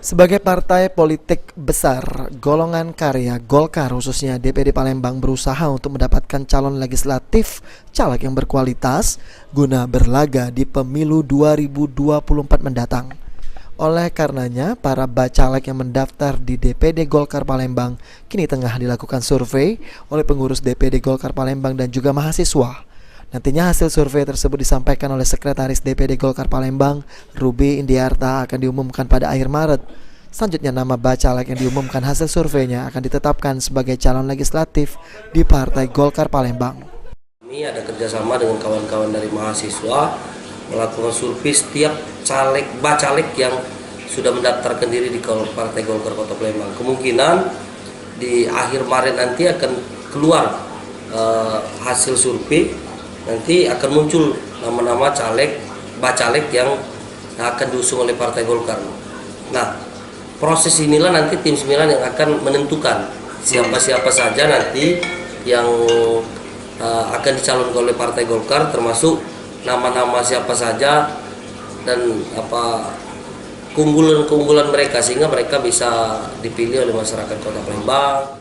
Sebagai partai politik besar, golongan karya Golkar khususnya DPD Palembang berusaha untuk mendapatkan calon legislatif caleg yang berkualitas guna berlaga di pemilu 2024 mendatang. Oleh karenanya, para bacalek yang mendaftar di DPD Golkar Palembang kini tengah dilakukan survei oleh pengurus DPD Golkar Palembang dan juga mahasiswa. Nantinya hasil survei tersebut disampaikan oleh Sekretaris DPD Golkar Palembang, Ruby Indiarta, akan diumumkan pada akhir Maret. Selanjutnya nama bacalek yang diumumkan hasil surveinya akan ditetapkan sebagai calon legislatif di Partai Golkar Palembang. Kami ada kerjasama dengan kawan-kawan dari mahasiswa melakukan survei setiap bacalek yang sudah mendaftarkan diri di Partai Golkar Kota Palembang. Kemungkinan di akhir Maret nanti akan keluar hasil survei. Nanti akan muncul nama-nama bacalek yang akan diusung oleh Partai Golkar. Nah, proses inilah nanti tim 9 yang akan menentukan siapa-siapa saja nanti yang akan dicalonkan oleh Partai Golkar, termasuk nama-nama siapa saja dan keunggulan-keunggulan mereka, sehingga mereka bisa dipilih oleh masyarakat Kota Palembang.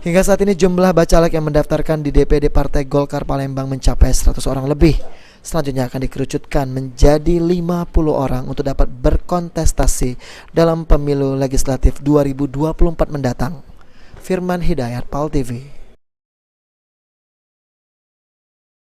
Hingga saat ini jumlah bacalek yang mendaftarkan di DPD Partai Golkar Palembang mencapai 100 orang lebih. Selanjutnya akan dikerucutkan menjadi 50 orang untuk dapat berkontestasi dalam pemilu legislatif 2024 mendatang. Firman Hidayat, PAL TV.